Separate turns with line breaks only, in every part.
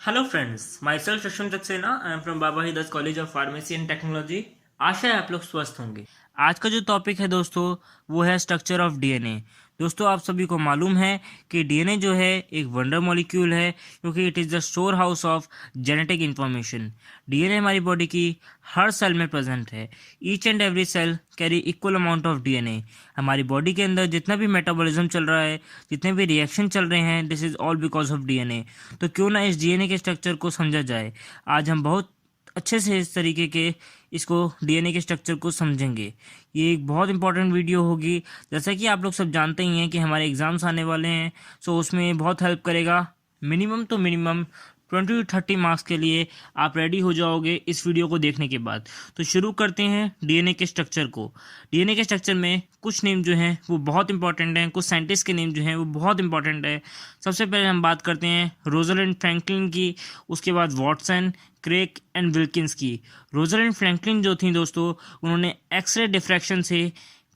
Hello friends, myself Shashun Saxena. I am from Baba Hidas college of pharmacy and technology. आशा है आप लोग स्वस्थ होंगे। आज का जो टॉपिक है दोस्तों, वो है स्ट्रक्चर ऑफ डीएनए। दोस्तों, आप सभी को मालूम है कि डीएनए जो है एक वंडर मॉलिक्यूल है, क्योंकि it is the store house of genetic information. DNA हमारी बॉडी की हर सेल में प्रेजेंट है। Each and every cell carry equal amount of DNA. हमारी बॉडी के अंदर जितना भी मेटाबॉलिज्म चल रहा है, जितने भी रिएक्शन चल रहे हैं, this is all because of DNA. तो क्यों ना इस डीएनए के स्ट्रक्चर को समझा जाए। आज हम बहुत अच्छे से इस तरीके के इसको डीएनए के स्ट्रक्चर को समझेंगे। ये एक बहुत इंपॉर्टेंट वीडियो होगी। जैसा कि आप लोग सब जानते ही हैं कि हमारे एग्ज़ाम्स आने वाले हैं, सो उसमें बहुत हेल्प करेगा। मिनिमम तो मिनिमम 20 to 30 मार्क्स के लिए आप रेडी हो जाओगे इस वीडियो को देखने के बाद। तो शुरू करते हैं डीएनए के स्ट्रक्चर को। डीएनए के स्ट्रक्चर में कुछ नेम जो हैं वो बहुत इंपॉर्टेंट हैं, कुछ साइंटिस्ट के नेम जो हैं वो बहुत इंपॉर्टेंट है। सबसे पहले हम बात करते हैं रोजलिंड फ्रैंकलिन की, उसके बाद वॉटसन, क्रेक एंड विल्किंस की। रोजलिंड फ्रैंकलिन जो थी दोस्तों, उन्होंने एक्सरे डिफ्रैक्शन से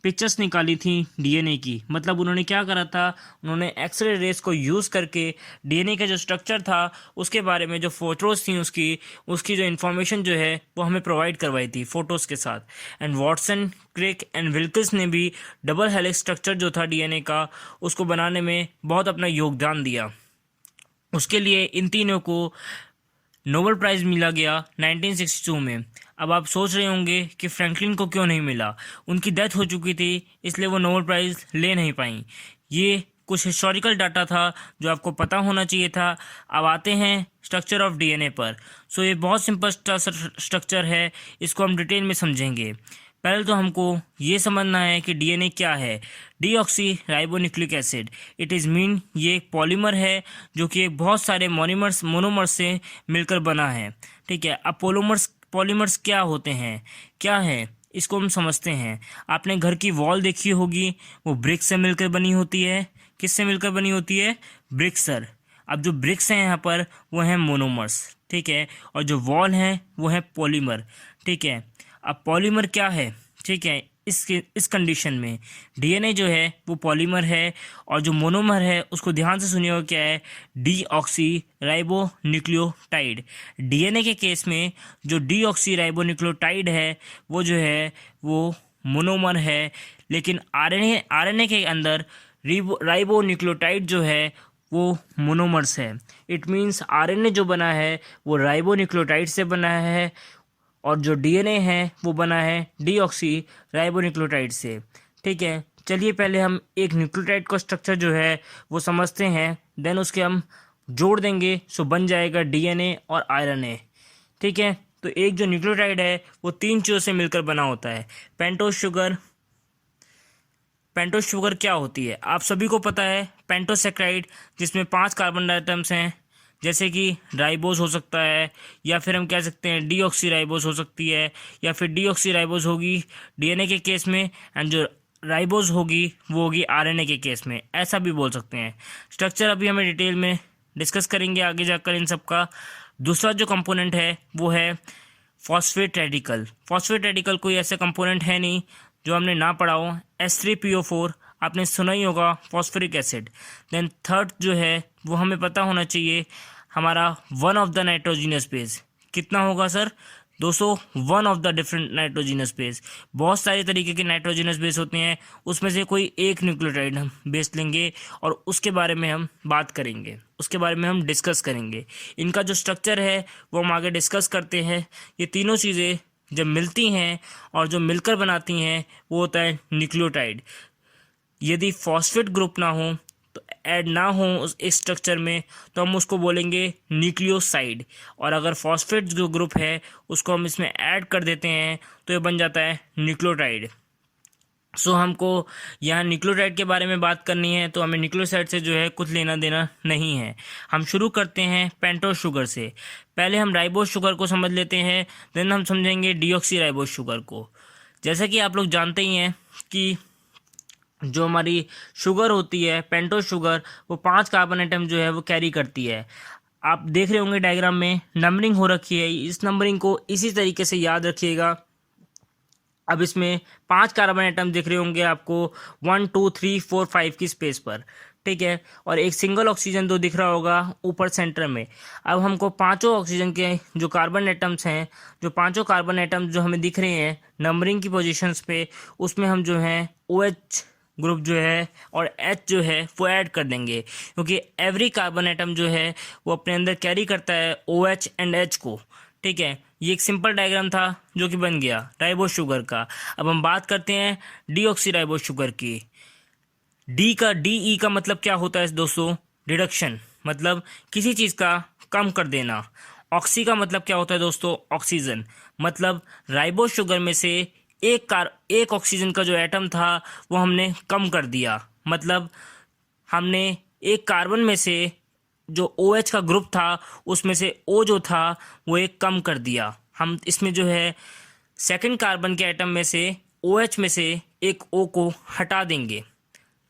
पिक्चर्स निकाली थी डीएनए की। मतलब उन्होंने क्या करा था, उन्होंने एक्सरे रेस को यूज़ करके डीएनए का जो स्ट्रक्चर था उसके बारे में जो फोटोज़ थी उसकी जो इन्फॉर्मेशन जो है वो हमें प्रोवाइड करवाई थी फ़ोटोज़ के साथ। And Watson, Crick and Wilkins ने भी डबल हेलिक्स स्ट्रक्चर जो था डीएनए का, उसको बनाने में बहुत अपना योगदान दिया। उसके लिए इन तीनों को नोबेल प्राइज़ मिला गया 1962 में। अब आप सोच रहे होंगे कि फ्रैंकलिन को क्यों नहीं मिला। उनकी डेथ हो चुकी थी, इसलिए वो नोबेल प्राइज़ ले नहीं पाई। ये कुछ हिस्टोरिकल डाटा था जो आपको पता होना चाहिए था। अब आते हैं स्ट्रक्चर ऑफ डीएनए पर। सो ये बहुत सिंपल स्ट्रक्चर है, इसको हम डिटेल में समझेंगे। पहले तो हमको ये समझना है कि डीएनए क्या है। Deoxy ribonucleic acid, it is mean ये एक पॉलीमर है जो कि एक बहुत सारे मोनोमर्स से मिलकर बना है। ठीक है, अब पॉलीमर्स क्या होते हैं, क्या है, इसको हम समझते हैं। आपने घर की वॉल देखी होगी, वो ब्रिक्स से मिलकर बनी होती है। किससे मिलकर बनी होती है? Bricks sir. अब जो ब्रिक्स हैं यहाँ पर वो हैं मोनोमर्स। ठीक है, और जो वॉल हैं वो है पॉलीमर। ठीक है, अब पॉलीमर क्या है? ठीक है, इस कंडीशन में डीएनए जो है वो पॉलीमर है, और जो मोनोमर है उसको ध्यान से सुनिएगा क्या है? Deoxy ribonucleotide. डीएनए के केस में जो डीऑक्सी राइबोन्यूक्लियोटाइड है वो जो है वो मोनोमर है, लेकिन आरएनए के अंदर राइबोन्यूक्लियोटाइड जो है वो मोनोमर्स है। इट मीन्स आरएनए जो बना है वो राइबोन्यूक्लियोटाइड से बना है, और जो डीएनए है वो बना है डीऑक्सी राइबोन्यूक्लियोटाइड से। ठीक है, चलिए पहले हम एक न्यूक्लियोटाइड का स्ट्रक्चर जो है वो समझते हैं, देन उसके हम जोड़ देंगे, सो बन जाएगा डीएनए और आरएनए। ठीक है, तो एक जो न्यूक्लियोटाइड है वो 3 चीज़ों से मिलकर बना होता है। Pentose sugar. पेंटोज शुगर क्या होती है आप सभी को पता है। पेंटोसेक्राइड, जिसमें 5 कार्बन आइटम्स हैं, जैसे कि राइबोज हो सकता है, या फिर हम कह सकते हैं डीऑक्सी राइबोज हो सकती है, या फिर डीऑक्सी राइबोज होगी डीएनए के केस में, एंड जो राइबोज होगी वो होगी आरएनए के केस में, ऐसा भी बोल सकते हैं। स्ट्रक्चर अभी हमें डिटेल में डिस्कस करेंगे आगे जाकर इन सब का। दूसरा जो कंपोनेंट है वो है फॉस्फेट रेडिकल। फॉस्फेट रेडिकल कोई ऐसा कंपोनेंट है नहीं जो हमने ना पढ़ा हो। H3PO4 आपने सुना ही होगा, फॉस्फोरिक एसिड। देन थर्ड जो है वो हमें पता होना चाहिए, हमारा one of the nitrogenous base. कितना होगा sir? 200 one of the different nitrogenous base. बहुत सारे तरीके के नाइट्रोजिनस बेस होते हैं, उसमें से कोई एक न्यूक्लियोटाइड हम बेस लेंगे और उसके बारे में हम बात करेंगे, उसके बारे में हम डिस्कस करेंगे। इनका जो स्ट्रक्चर है वो हम आगे डिस्कस करते हैं। ये तीनों चीज़ें जब मिलती हैं और जो मिलकर बनाती हैं वो होता है न्यूक्लियोटाइड। यदि फॉस्फेट ग्रुप ना हो, तो ऐड ना हो उस इस स्ट्रक्चर में, तो हम उसको बोलेंगे न्यूक्लियोसाइड। और अगर फॉस्फेट जो ग्रुप है उसको हम इसमें ऐड कर देते हैं तो ये बन जाता है न्यूक्लियोटाइड। सो हमको यहाँ न्यूक्लियोटाइड के बारे में बात करनी है, तो हमें न्यूक्लियोसाइड से जो है कुछ लेना देना नहीं है। हम शुरू करते हैं पेंटोज शुगर से। पहले हम राइबोज शुगर को समझ लेते हैं, देन हम समझेंगे डीऑक्सी राइबोज शुगर को। जैसा कि आप लोग जानते ही हैं कि जो हमारी शुगर होती है पेंटोज शुगर, वो 5 कार्बन आइटम जो है वो कैरी करती है। आप देख रहे होंगे डायग्राम में नंबरिंग हो रखी है, इस नंबरिंग को इसी तरीके से याद रखिएगा। अब इसमें 5 कार्बन आइटम दिख रहे होंगे आपको 1 2 3 4 5 की स्पेस पर। ठीक है, और एक सिंगल ऑक्सीजन तो दिख रहा होगा ऊपर सेंटर में। अब हमको पांचों ऑक्सीजन के जो कार्बन एटम्स हैं, जो पांचों कार्बन एटम्स जो हमें दिख रहे हैं नंबरिंग की पोजीशंस पे, उसमें हम जो है OH ग्रुप जो है और H जो है वो ऐड कर देंगे, क्योंकि एवरी कार्बन एटम जो है वो अपने अंदर कैरी करता है OH एंड H को। ठीक है, ये एक सिंपल डायग्राम था जो कि बन गया राइबोस शुगर का। अब हम बात करते हैं डीऑक्सी राइबोस शुगर की। DE का मतलब क्या होता है दोस्तों? रिडक्शन, मतलब किसी चीज़ का कम कर देना। ऑक्सी का मतलब क्या होता है दोस्तों? ऑक्सीजन, मतलब राइबोस शुगर में से एक ऑक्सीजन का जो एटम था वो हमने कम कर दिया, मतलब हमने एक कार्बन में से जो OH का ग्रुप था उसमें से O जो था वो एक कम कर दिया। हम इसमें जो है सेकंड कार्बन के एटम में से OH में से एक O को हटा देंगे।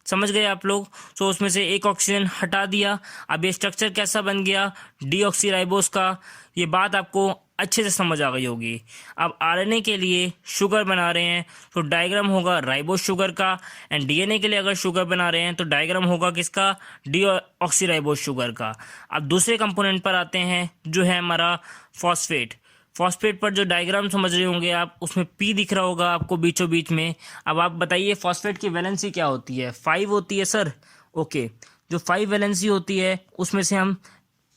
समझ गए आप लोग? तो उसमें से एक ऑक्सीजन हटा दिया। अब ये स्ट्रक्चर कैसा बन गया डीऑक्सी राइबोस का, ये बात आपको अच्छे से समझ आ गई होगी। अब RNA के लिए शुगर बना रहे हैं तो डायग्राम होगा राइबोस शुगर का, एंड DNA के लिए अगर शुगर बना रहे हैं तो डायग्राम होगा किसका? डीऑक्सी राइबोस शुगर का। अब दूसरे कंपोनेंट पर आते हैं जो है हमारा फॉस्फेट। फॉस्फेट पर जो डायग्राम समझ रहे होंगे आप, उसमें P दिख रहा होगा आपको बीचों बीच में। अब आप बताइए फॉस्फेट की वैलेंसी क्या होती है? 5 होती है सर। ओके, जो 5 वैलेंसी होती है उसमें से हम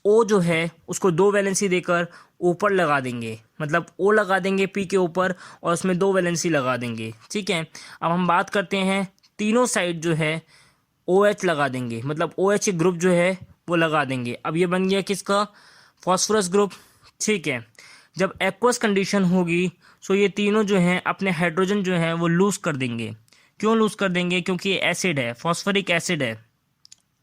O जो है उसको 2 वैलेंसी देकर ऊपर लगा देंगे, मतलब O लगा देंगे P के ऊपर और उसमें 2 वैलेंसी लगा देंगे। ठीक है, अब हम बात करते हैं तीनों साइड जो है OH लगा देंगे, मतलब OH ग्रुप जो है वो लगा देंगे। अब ये बन गया किसका? Phosphorus group. ठीक है, जब एक्वस कंडीशन होगी तो ये तीनों जो हैं अपने हाइड्रोजन जो है वो लूज कर देंगे। क्यों लूज कर देंगे? क्योंकि ये एसिड है, फॉस्फोरिक एसिड है,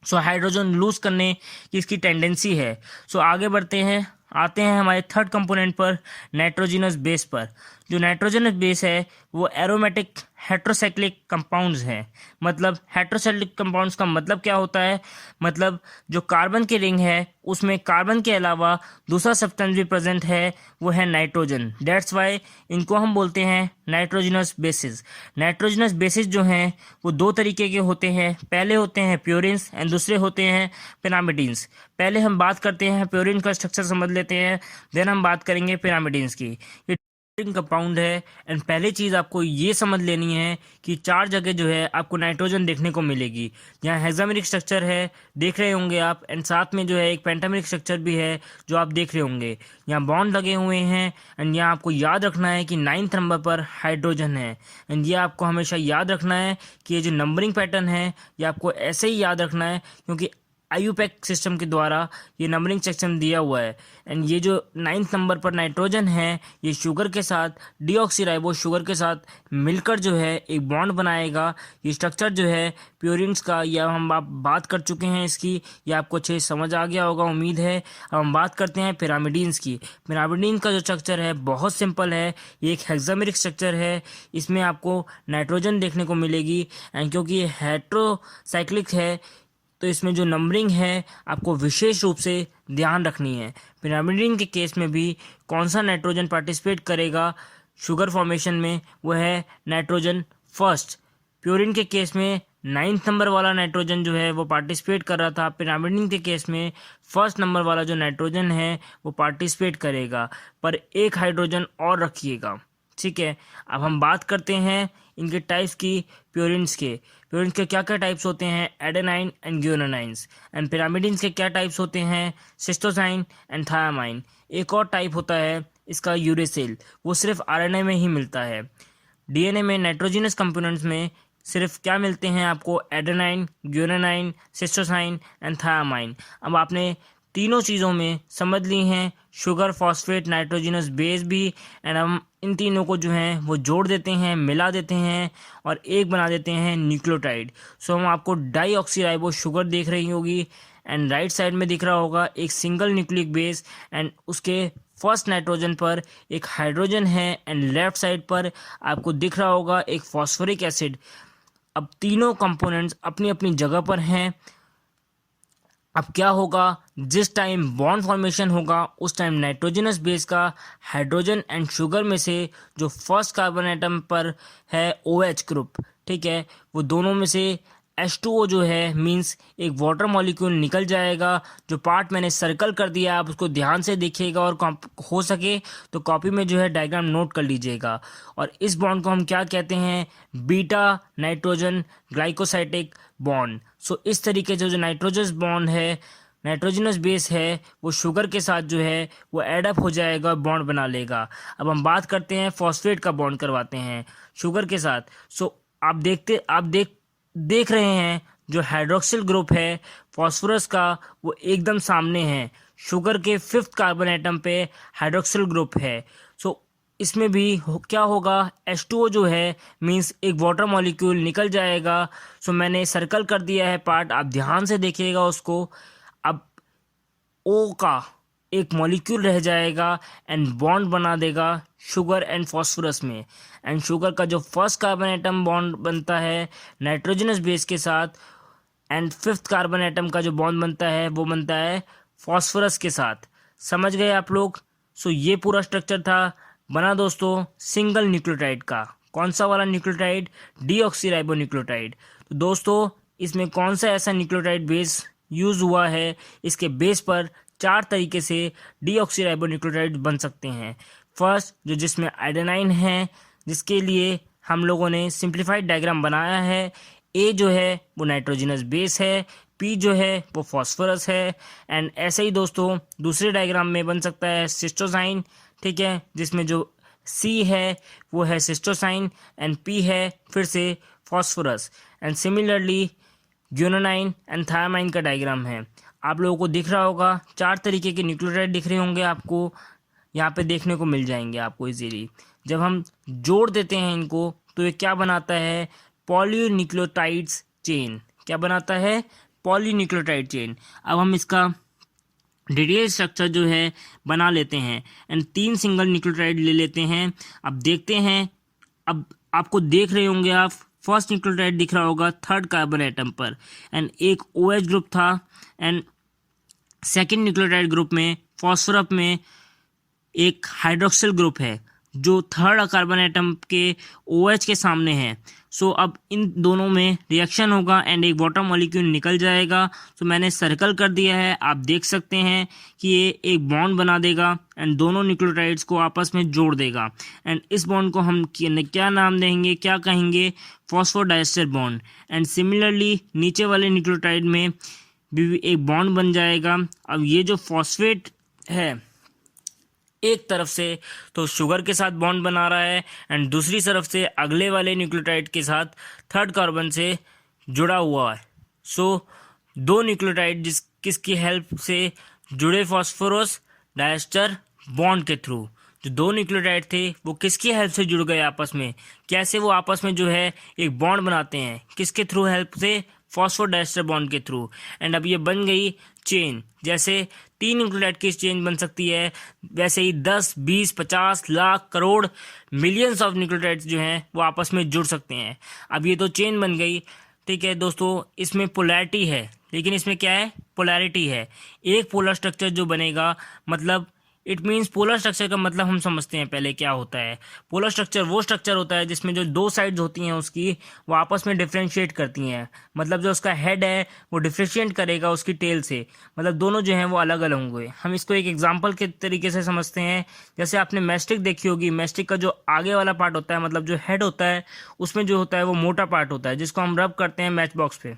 सो हाइड्रोजन लूज करने की इसकी टेंडेंसी है। सो आगे बढ़ते हैं, आते हैं हमारे थर्ड कंपोनेंट पर, नाइट्रोजनस बेस पर। जो नाइट्रोजनस बेस है वो एरोमेटिक हेट्रोसाइक्लिक कंपाउंड्स हैं। मतलब हेट्रोसाइक्लिक कंपाउंड्स का मतलब क्या होता है? मतलब जो कार्बन की रिंग है उसमें कार्बन के अलावा दूसरा सब्सटेंस भी प्रेजेंट है, वो है नाइट्रोजन। दैट्स वाई इनको हम बोलते हैं नाइट्रोजनस बेसिस। नाइट्रोजनस बेसिस जो हैं वो दो तरीके के होते हैं। पहले होते हैं प्योरिन्स एंड दूसरे होते हैं पिरामिडिन्स। पहले हम बात करते हैं प्योरिन का स्ट्रक्चर समझ लेते हैं, देन हम बात करेंगे पिरामिडिन्स की। ये कंपाउंड है, एंड पहली चीज़ आपको ये समझ लेनी है कि 4 जगह जो है आपको नाइट्रोजन देखने को मिलेगी। यहाँ हेक्सामेरिक स्ट्रक्चर है, देख रहे होंगे आप, एंड साथ में जो है एक पेंटामेरिक स्ट्रक्चर भी है जो आप देख रहे होंगे। यहाँ बॉन्ड लगे हुए हैं, एंड यहाँ आपको याद रखना है कि 9th नंबर पर हाइड्रोजन है। एंड ये आपको हमेशा याद रखना है कि ये जो नंबरिंग पैटर्न है ये आपको ऐसे ही याद रखना है, क्योंकि IUPAC सिस्टम के द्वारा ये नंबरिंग सेक्शन दिया हुआ है। एंड ये जो 9th नंबर पर नाइट्रोजन है ये शुगर के साथ, डीऑक्सीराइबोस शुगर के साथ मिलकर जो है एक बॉन्ड बनाएगा। ये स्ट्रक्चर जो है प्योरिन्स का, या हम आप बात कर चुके हैं इसकी, ये आपको अच्छे से समझ आ गया होगा उम्मीद है। अब हम बात करते हैं पिरामिडीन्स की। पिरामिडीन का जो स्ट्रक्चर है बहुत सिंपल है, ये एक हेक्सामेरिक स्ट्रक्चर है। इसमें आपको नाइट्रोजन देखने को मिलेगी, एंड क्योंकि ये हेट्रोसाइक्लिक है तो इसमें जो नंबरिंग है आपको विशेष रूप से ध्यान रखनी है। पिरामिडीन के केस में भी कौन सा नाइट्रोजन पार्टिसिपेट करेगा शुगर फॉर्मेशन में? वो है नाइट्रोजन फर्स्ट। प्योरिन के केस में 9th नंबर वाला नाइट्रोजन जो है वो पार्टिसिपेट कर रहा था। पिरामिडीन के केस में 1st नंबर वाला जो नाइट्रोजन है वो पार्टिसिपेट करेगा, पर एक हाइड्रोजन और रखिएगा। ठीक है, अब हम बात करते हैं इनके टाइप्स की, प्योरिन्स के। प्योरिन्स के क्या क्या टाइप्स होते हैं? Adenine and guanines. And pyrimidines के क्या टाइप्स होते हैं? Cytosine and thymine. एक और टाइप होता है इसका यूरेसिल, वो सिर्फ RNA में ही मिलता है। DNA में नाइट्रोजिनस कंपोनेंट्स में सिर्फ क्या मिलते हैं आपको? Adenine, guanine, cytosine and thymine. अब आपने तीनों चीज़ों में समझ ली हैं, शुगर, फॉस्फेट, नाइट्रोजिनस बेस भी, एंड हम इन तीनों को जो है वो जोड़ देते हैं, मिला देते हैं और एक बना देते हैं न्यूक्लियोटाइड। सो हम आपको डाईऑक्सीराइबोस शुगर देख रही होगी, एंड राइट साइड में दिख रहा होगा एक सिंगल न्यूक्लिक बेस, एंड उसके फर्स्ट नाइट्रोजन पर एक हाइड्रोजन है, एंड लेफ्ट साइड पर आपको दिख रहा होगा एक फॉस्फोरिक एसिड। अब तीनों कंपोनेंट्स अपनी अपनी जगह पर हैं। अब क्या होगा? जिस टाइम बॉन्ड फॉर्मेशन होगा उस टाइम नाइट्रोजनस बेस का हाइड्रोजन एंड शुगर में से जो फर्स्ट कार्बन एटम पर है OH ग्रुप, ठीक है, वो दोनों में से H2O जो है मींस एक वाटर मॉलिक्यूल निकल जाएगा। जो पार्ट मैंने सर्कल कर दिया आप उसको ध्यान से देखिएगा और हो सके तो कॉपी में जो है डायग्राम नोट कर लीजिएगा। और इस बॉन्ड को हम क्या कहते हैं, बीटा नाइट्रोजन ग्लाइकोसाइटिक बॉन्ड। सो इस तरीके से जो नाइट्रोजस बॉन्ड है, नाइट्रोजनस बेस है, वो शुगर के साथ जो है वो एडअप हो जाएगा, बॉन्ड बना लेगा। अब हम बात करते हैं फॉस्फेट का बॉन्ड करवाते हैं शुगर के साथ। सो आप देख रहे हैं जो हाइड्रोक्सिल ग्रुप है फॉस्फोरस का वो एकदम सामने है, शुगर के 5th कार्बन एटम पे हाइड्रोक्सिल ग्रुप है। सो इसमें भी क्या होगा, H2O जो है मींस एक वाटर मॉलिक्यूल निकल जाएगा। सो मैंने सर्कल कर दिया है पार्ट, आप ध्यान से देखिएगा उसको। अब O का एक मॉलिक्यूल रह जाएगा एंड बॉन्ड बना देगा शुगर एंड फॉस्फोरस में। एंड शुगर का जो 1st कार्बन एटम बॉन्ड बनता है नाइट्रोजनस बेस के साथ, एंड 5th कार्बन एटम का जो बॉन्ड बनता है वो बनता है फॉस्फोरस के साथ। समझ गए आप लोग। सो ये पूरा स्ट्रक्चर था बना दोस्तों सिंगल न्यूक्लियोटाइड का। कौन सा वाला न्यूक्लियोटाइड, डीऑक्सीराइबोन्यूक्लियोटाइड। तो दोस्तों इसमें कौन सा ऐसा न्यूक्लियोटाइड बेस यूज हुआ है, इसके बेस पर 4 तरीके से डीऑक्सीराइबोन्यूक्लियोटाइड बन सकते हैं। फर्स्ट जो जिसमें आइडेनाइन है, जिसके लिए हम लोगों ने सिंप्लीफाइड डायग्राम बनाया है। ए जो है वो नाइट्रोजनस बेस है, पी जो है वो फॉस्फोरस है। एंड ऐसे ही दोस्तों दूसरे डायग्राम में बन सकता है सिस्टोसाइन, ठीक है, जिसमें जो सी है वो है सिस्टोसाइन एंड पी है फिर से phosphorus. And similarly guanine and thymine का डायग्राम है। आप लोगों को दिख रहा होगा 4 तरीके के न्यूक्लियोटाइड दिख रहे होंगे आपको, यहाँ पे देखने को मिल जाएंगे आपको इजीली। जब हम जोड़ देते हैं इनको तो ये क्या बनाता है, पॉलीन्यूक्लियोटाइड्स चेन। क्या बनाता है, पॉलीन्यूक्लियोटाइड चेन। अब हम इसका डिटेल स्ट्रक्चर जो है बना लेते हैं एंड 3 सिंगल न्यूक्लियोटाइड ले लेते हैं। अब देखते हैं, अब आपको देख रहे होंगे आप, फर्स्ट न्यूक्लियोटाइड दिख रहा होगा 3rd कार्बन एटम पर एंड एक OH ग्रुप था। एंड सेकेंड न्यूक्लियोटाइड ग्रुप में फॉस्फोरस में एक हाइड्रोक्सिल ग्रुप है जो 3rd कार्बन एटम के OH के सामने है। सो अब इन दोनों में रिएक्शन होगा एंड एक वाटर मॉलिक्यूल निकल जाएगा। सो मैंने सर्कल कर दिया है, आप देख सकते हैं कि ये एक बॉन्ड बना देगा एंड दोनों न्यूक्लियोटाइड्स को आपस में जोड़ देगा। एंड इस बॉन्ड को हम क्या नाम देंगे, क्या कहेंगे, फॉस्फोडाइस्टर बॉन्ड। एंड सिमिलरली नीचे वाले न्यूक्लियोटाइड में भी एक बॉन्ड बन जाएगा। अब ये जो फॉस्फेट है एक तरफ से तो शुगर के साथ बॉन्ड बना रहा है एंड दूसरी तरफ से अगले वाले न्यूक्लियोटाइड के साथ 3rd कार्बन से जुड़ा हुआ है। सो 2 न्यूक्लियोटाइड किसकी हेल्प से जुड़े, फॉस्फोरस डाइस्टर बॉन्ड के थ्रू। जो 2 न्यूक्लियोटाइड थे वो किसकी हेल्प से जुड़ गए आपस में, कैसे वो आपस में जो है एक बॉन्ड बनाते हैं, किसके थ्रू हेल्प से, फॉस्फोडाइस्टर बॉन्ड के थ्रू। एंड अब ये बन गई चेन। जैसे 3 न्यूक्लियोटाइड की चेन बन सकती है, वैसे ही 10, 20, 50, lakh, crore, millions of nucleotides जो हैं वो आपस में जुड़ सकते हैं। अब ये तो चेन बन गई, ठीक है दोस्तों। इसमें पोलैरिटी है, लेकिन इसमें क्या है, पोलैरिटी है। एक पोलर स्ट्रक्चर जो बनेगा, मतलब इट मीन्स पोलर स्ट्रक्चर का मतलब हम समझते हैं पहले क्या होता है। पोलर स्ट्रक्चर वो स्ट्रक्चर होता है जिसमें जो 2 साइड्स होती हैं उसकी वो आपस में डिफ्रेंशिएट करती हैं। मतलब जो उसका हेड है वो डिफ्रेंशिएट करेगा उसकी टेल से, मतलब दोनों जो हैं वो अलग अलग होंगे। हम इसको एक एग्जांपल के तरीके से समझते हैं। जैसे आपने मैस्टिक देखी होगी, मैस्टिक का जो आगे वाला पार्ट होता है, मतलब जो हेड होता है, उसमें जो होता है वो मोटा पार्ट होता है जिसको हम रब करते हैं मैच बॉक्स पे।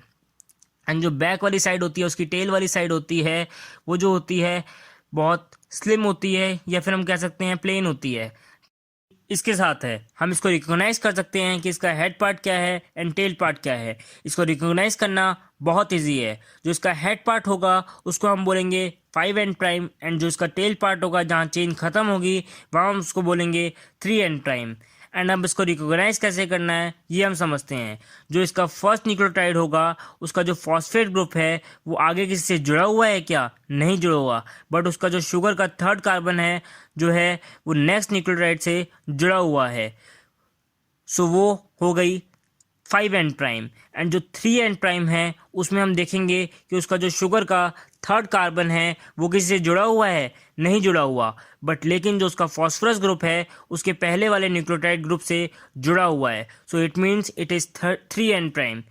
एंड जो बैक वाली साइड होती है, उसकी टेल वाली साइड होती है, वो जो होती है बहुत स्लिम होती है, या फिर हम कह सकते हैं प्लेन होती है। इसके साथ है हम इसको रिकॉग्नाइज कर सकते हैं कि इसका हेड पार्ट क्या है एंड टेल पार्ट क्या है। इसको रिकॉग्नाइज करना बहुत इजी है। जो इसका हेड पार्ट होगा उसको हम बोलेंगे 5 प्राइम एंड जो इसका टेल पार्ट होगा जहाँ चेन खत्म होगी वहाँ हम उसको बोलेंगे 3 प्राइम। एंड अब इसको रिकॉग्नाइज कैसे करना है ये हम समझते हैं। जो इसका फर्स्ट न्यूक्लियोटाइड होगा उसका जो फॉस्फेट ग्रुप है वो आगे किसी से जुड़ा हुआ है क्या, नहीं जुड़ा हुआ, बट उसका जो शुगर का 3rd कार्बन है जो है वो नेक्स्ट न्यूक्लियोटाइड से जुड़ा हुआ है। सो वो हो गई 5 प्राइम। एंड जो 3 प्राइम है उसमें हम देखेंगे कि उसका जो शुगर का 3rd कार्बन है वो किसी से जुड़ा हुआ है, नहीं जुड़ा हुआ, बट लेकिन जो उसका फॉस्फोरस ग्रुप है उसके पहले वाले न्यूक्लियोटाइड ग्रुप से जुड़ा हुआ है। So it means it is 3 prime.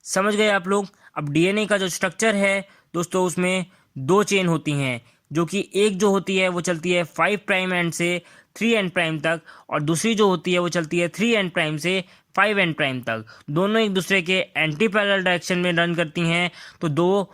समझ गए आप लोग। अब डीएनए का जो स्ट्रक्चर है दोस्तों, उसमें दो चेन होती हैं, जो कि एक जो होती है वो चलती है 5 प्राइम एंड से 3 एंड प्राइम तक, और दूसरी जो होती है वो चलती है 3 एंड प्राइम से 5 एंड प्राइम तक। दोनों एक दूसरे के एंटी पैरेलल डायरेक्शन में रन करती हैं। तो दो,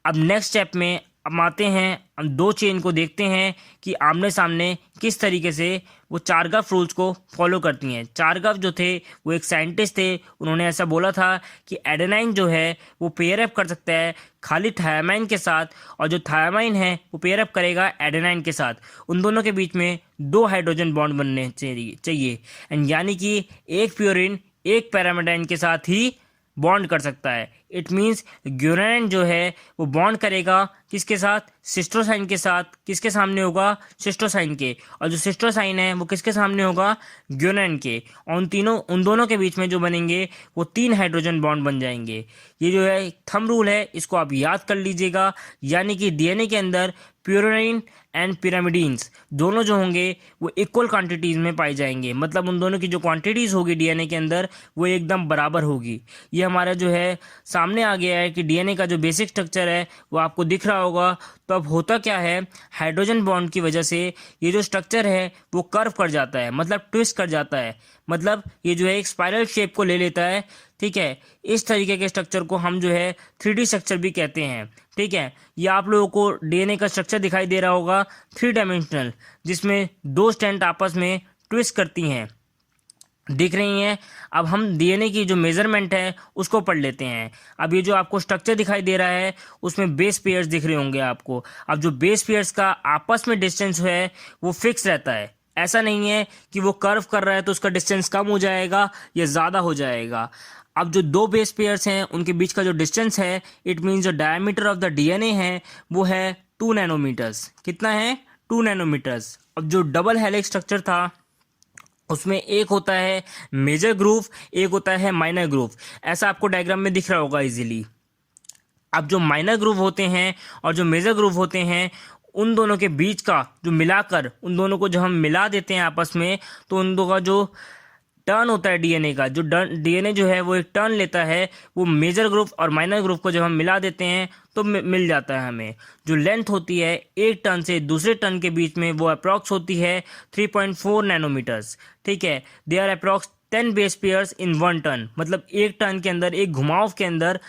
अब नेक्स्ट स्टेप में हम आते हैं, हम दो चेन को देखते हैं कि आमने सामने किस तरीके से वो चारगाफ रूल्स को फॉलो करती हैं। चारगाफ जो थे वो एक साइंटिस्ट थे, उन्होंने ऐसा बोला था कि एडेनाइन जो है वो पेयर अप कर सकता है खाली थायामाइन के साथ, और जो थायामाइन है वो पेयर अप करेगा एडेनाइन के साथ। उन दोनों के बीच में दो हाइड्रोजन बॉन्ड बनने चाहिए एंड यानी कि एक प्यूरिन एक पैरामिडाइन के साथ ही बॉन्ड कर सकता है। इट मीन्स ग्यूरानाइन जो है वो बॉन्ड करेगा किसके साथ, सिस्टोसाइन के साथ। किसके सामने होगा, सिस्टोसाइन के, और जो सिस्टोसाइन है वो किसके सामने होगा, ग्यूरानाइन के। और उन दोनों के बीच में जो बनेंगे वो 3 हाइड्रोजन बॉन्ड बन जाएंगे। ये जो है थंब रूल है, इसको आप याद कर लीजिएगा। यानी कि डीएनए के अंदर प्यूरिन एंड पिरामिडीन्स दोनों जो होंगे वो इक्वल क्वांटिटीज में पाए जाएंगे, मतलब उन दोनों की जो क्वांटिटीज होगी डीएनए के अंदर वो एकदम बराबर होगी। ये हमारा जो है सामने आ गया है कि डीएनए का जो बेसिक स्ट्रक्चर है वो आपको दिख रहा होगा। तो अब होता क्या है, हाइड्रोजन बॉन्ड की वजह से ये जो स्ट्रक्चर है वो कर्व कर जाता है, मतलब ट्विस्ट कर जाता है, मतलब ये जो है एक स्पाइरल शेप को ले लेता है। ठीक है, इस तरीके के स्ट्रक्चर को हम जो है 3D स्ट्रक्चर भी कहते हैं। ठीक है, ये आप लोगों को डीएनए का स्ट्रक्चर दिखाई दे रहा होगा 3 डायमेंशनल, जिसमें दो स्ट्रैंड आपस में ट्विस्ट करती हैं, दिख रही हैं। अब हम डीएनए की जो मेजरमेंट है उसको पढ़ लेते हैं। अब ये जो आपको स्ट्रक्चर दिखाई दे रहा है उसमें बेस पेयर्स दिख रहे होंगे आपको। अब जो बेस पेयर्स का आपस में डिस्टेंस है वो फिक्स रहता है, ऐसा नहीं है कि वो कर्व कर रहा है तो उसका डिस्टेंस कम हो जाएगा या ज़्यादा हो जाएगा। अब जो दो बेस पेयर्स हैं उनके बीच का जो डिस्टेंस है, इट मीन्स जो डायमीटर ऑफ द डीएनए है वो है 2 नैनोमीटर्स। कितना है, 2 नैनोमीटर्स। अब जो डबल हेलिक्स स्ट्रक्चर था उसमें एक होता है मेजर ग्रूव, एक होता है माइनर ग्रूव। ऐसा आपको डायग्राम में दिख रहा होगा इजीली। अब जो माइनर ग्रूव होते हैं और जो मेजर ग्रूव होते हैं, उन दोनों के बीच का जो मिलाकर, उन दोनों को जब हम मिला देते हैं आपस में, तो उन दोनों का जो टर्न होता है डीएनए का, जो डीएनए जो है वो एक टर्न लेता है, वो मेजर ग्रुप और माइनर ग्रुप को जब हम मिला देते हैं तो मिल जाता है हमें। जो लेंथ होती है एक टर्न से दूसरे टर्न के बीच में वो अप्रॉक्स होती है 3.4 नैनोमीटर्स। ठीक है, they are approx 10 base pairs in 1 turn, मतलब एक टर्न के अंदर, एक घुमाव के अंदर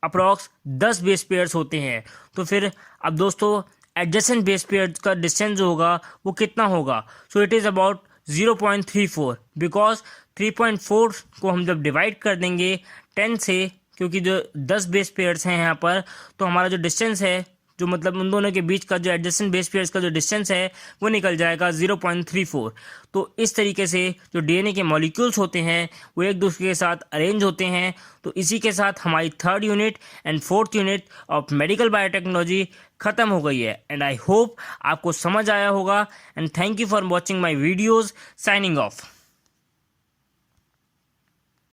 अप्रॉक्स 10 बेस पेयर्स होते हैं। तो फिर अब दोस्तों एडजेसेंट बेस पेयर का डिस्टेंस जो होगा वो कितना होगा, so it is about 0.34, because 3.4 को हम जब डिवाइड कर देंगे 10 से, क्योंकि जो 10 बेस पेयर्स हैं यहाँ पर, तो हमारा जो डिस्टेंस है, जो मतलब उन दोनों के बीच का जो एडजेसेंट बेस पेयर्स का जो डिस्टेंस है वो निकल जाएगा 0.34। तो इस तरीके से जो डीएनए के मॉलिक्यूल्स होते हैं वो एक दूसरे के साथ अरेंज होते हैं। तो इसी के साथ हमारी 3rd unit and 4th unit of medical biotechnology खत्म हो गई है। एंड आई होप आपको समझ आया होगा। And thank you for watching my videos. Signing off.